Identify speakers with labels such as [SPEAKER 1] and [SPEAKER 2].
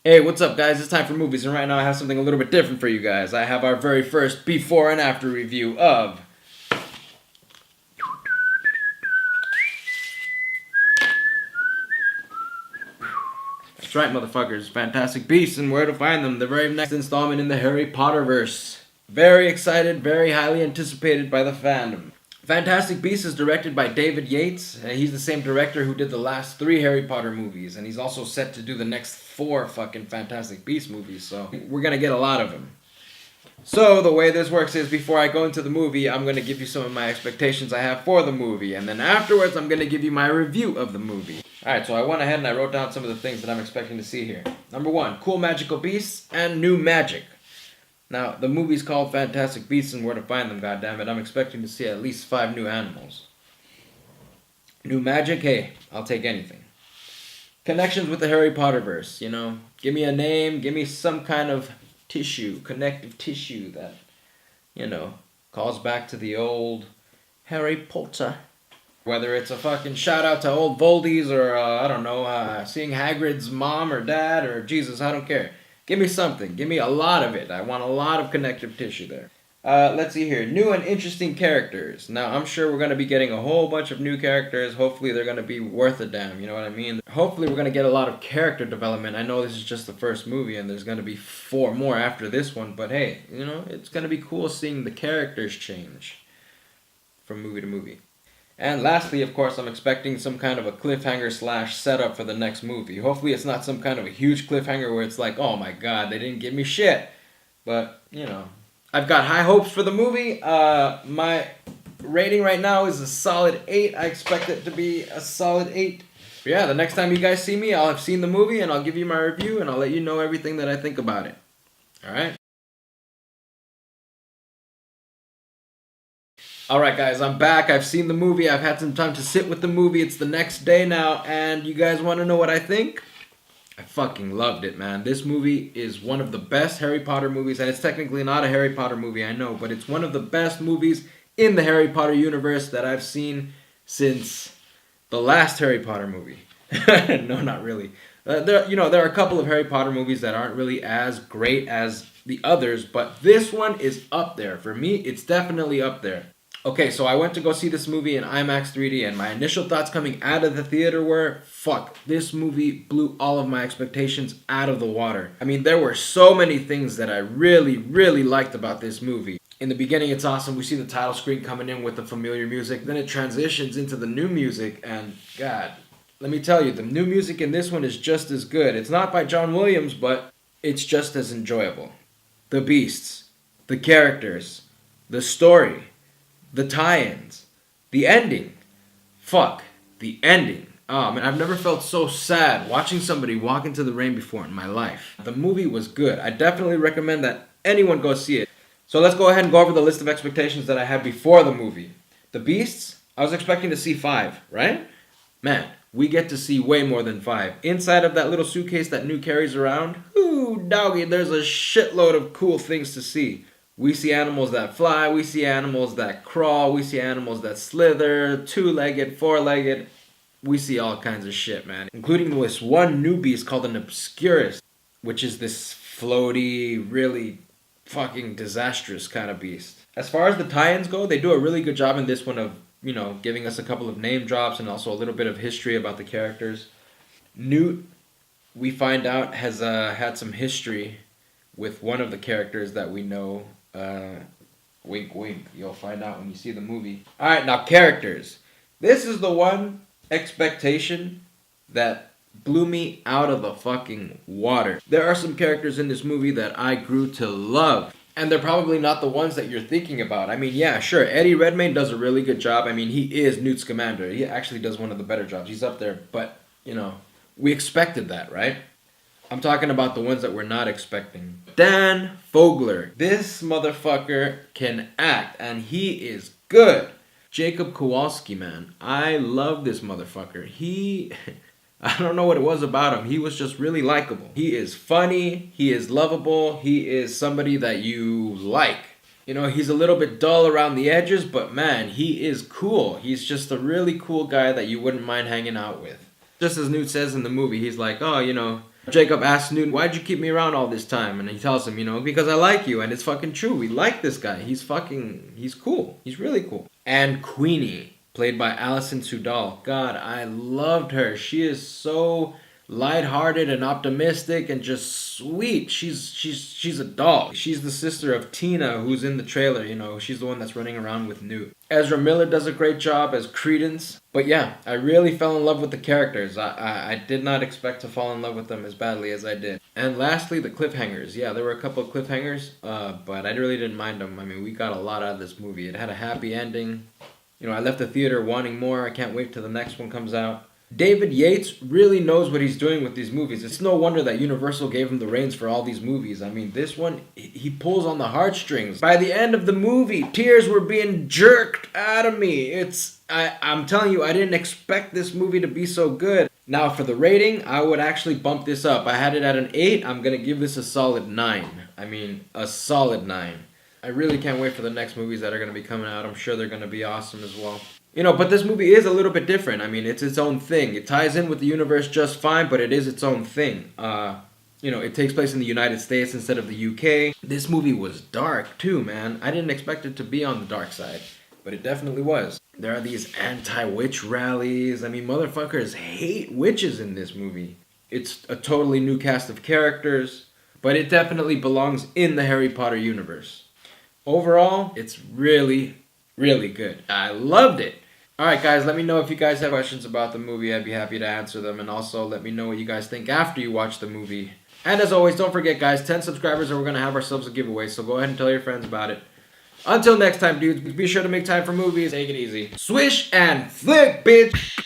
[SPEAKER 1] Hey, what's up, guys? It's time for movies, and right now I have something a little bit different for you guys. I have our very first before and after review of. That's right, motherfuckers. Fantastic Beasts and Where to Find Them, the very next installment in the Harry Potter verse. Very excited, very highly anticipated by the fandom. Fantastic Beasts is directed by David Yates, and he's the same director who did the last 3 Harry Potter movies, and he's also set to do the next 4 fucking Fantastic Beasts movies, so we're gonna get a lot of them. So the way this works is before I go into the movie, I'm going to give you some of my expectations I have for the movie, and then afterwards I'm going to give you my review of the movie. Alright, so I went ahead and I wrote down some of the things that I'm expecting to see here. Number 1, cool magical beasts and new magic. Now, the movie's called Fantastic Beasts and Where to Find Them, goddammit. I'm expecting to see at least 5 new animals. New magic, hey, I'll take anything. Connections with the Harry Potter verse, you know. Give me a name, give me some kind of tissue, connective tissue that, calls back to the old Harry Potter. Whether it's a fucking shout out to old Voldies or, I don't know, seeing Hagrid's mom or dad or Jesus, I don't care. Give me something. Give me a lot of it. I want a lot of connective tissue there. Let's see here. New and interesting characters. Now, I'm sure we're going to be getting a whole bunch of new characters. Hopefully, they're going to be worth a damn. You know what I mean? Hopefully, we're going to get a lot of character development. I know this is just the first movie, and there's going to be 4 more after this one. But hey, it's going to be cool seeing the characters change from movie to movie. And lastly, of course, I'm expecting some kind of a cliffhanger slash setup for the next movie. Hopefully, it's not some kind of a huge cliffhanger where it's like, oh my god, they didn't give me shit. But, I've got high hopes for the movie. My rating right now is a solid 8. I expect it to be a solid 8. But yeah, the next time you guys see me, I'll have seen the movie and I'll give you my review and I'll let you know everything that I think about it. Alright? Alright, guys, I'm back. I've seen the movie. I've had some time to sit with the movie. It's the next day now, and you guys want to know what I think? I fucking loved it, man. This movie is one of the best Harry Potter movies, and it's technically not a Harry Potter movie, I know, but it's one of the best movies in the Harry Potter universe that I've seen since the last Harry Potter movie. No, not really. There are a couple of Harry Potter movies that aren't really as great as the others, but this one is up there. For me, it's definitely up there. Okay, so I went to go see this movie in IMAX 3D, and my initial thoughts coming out of the theater were, fuck, this movie blew all of my expectations out of the water. I mean, there were so many things that I really, really liked about this movie. In the beginning, it's awesome. We see the title screen coming in with the familiar music. Then it transitions into the new music, and God, let me tell you, the new music in this one is just as good. It's not by John Williams, but it's just as enjoyable. The beasts, the characters, the story, the tie-ins, the ending. Fuck, the ending. Oh man, I've never felt so sad watching somebody walk into the rain before in my life. The movie was good. I definitely recommend that anyone go see it. So let's go ahead and go over the list of expectations that I had before the movie. The Beasts, I was expecting to see 5, right? Man, we get to see way more than 5. Inside of that little suitcase that Newt carries around, ooh, doggy, there's a shitload of cool things to see. We see animals that fly, we see animals that crawl, we see animals that slither, 2-legged, 4-legged. We see all kinds of shit, man. Including this one new beast called an Obscurus, which is this floaty, really fucking disastrous kind of beast. As far as the tie-ins go, they do a really good job in this one of, giving us a couple of name drops and also a little bit of history about the characters. Newt, we find out, has had some history with one of the characters that we know. Wink, wink. You'll find out when you see the movie. Alright, now characters. This is the one expectation that blew me out of the fucking water. There are some characters in this movie that I grew to love. And they're probably not the ones that you're thinking about. I mean, yeah, sure, Eddie Redmayne does a really good job. I mean, he is Newt Scamander. He actually does one of the better jobs. He's up there. But, we expected that, right? I'm talking about the ones that we're not expecting. Dan Fogler. This motherfucker can act, and he is good. Jacob Kowalski, man. I love this motherfucker. I don't know what it was about him. He was just really likable. He is funny. He is lovable. He is somebody that you like. He's a little bit dull around the edges, but man, he is cool. He's just a really cool guy that you wouldn't mind hanging out with. Just as Newt says in the movie, he's like, oh, Jacob asks Newton, why'd you keep me around all this time? And he tells him, you know, because I like you. And it's fucking true. We like this guy. He's cool. He's really cool. And Queenie, played by Alison Sudol. God, I loved her. She is so lighthearted and optimistic and just sweet. She's a doll. She's the sister of Tina, who's in the trailer, you know. She's the one that's running around with Newt. Ezra Miller does a great job as Credence. But yeah, I really fell in love with the characters. I did not expect to fall in love with them as badly as I did. And lastly, the cliffhangers. Yeah, there were a couple of cliffhangers, but I really didn't mind them. I mean, we got a lot out of this movie. It had a happy ending. You know, I left the theater wanting more. I can't wait till the next one comes out. David Yates really knows what he's doing with these movies. It's no wonder that Universal gave him the reins for all these movies. I mean, this one, he pulls on the heartstrings. By the end of the movie, tears were being jerked out of me. I'm telling you, I didn't expect this movie to be so good. Now, for the rating, I would actually bump this up. I had it at an 8. I'm going to give this a solid 9. I mean, a solid 9. I really can't wait for the next movies that are going to be coming out. I'm sure they're going to be awesome as well. You know, but this movie is a little bit different. I mean, it's its own thing. It ties in with the universe just fine, but it is its own thing. You know, it takes place in the United States instead of the UK. This movie was dark, too, man. I didn't expect it to be on the dark side, but it definitely was. There are these anti-witch rallies. I mean, motherfuckers hate witches in this movie. It's a totally new cast of characters, but it definitely belongs in the Harry Potter universe. Overall, it's really, really good. I loved it. Alright guys, let me know if you guys have questions about the movie. I'd be happy to answer them. And also let me know what you guys think after you watch the movie. And as always, don't forget guys, 10 subscribers and we're going to have ourselves a giveaway. So go ahead and tell your friends about it. Until next time dudes, be sure to make time for movies. Take it easy. Swish and flick, bitch!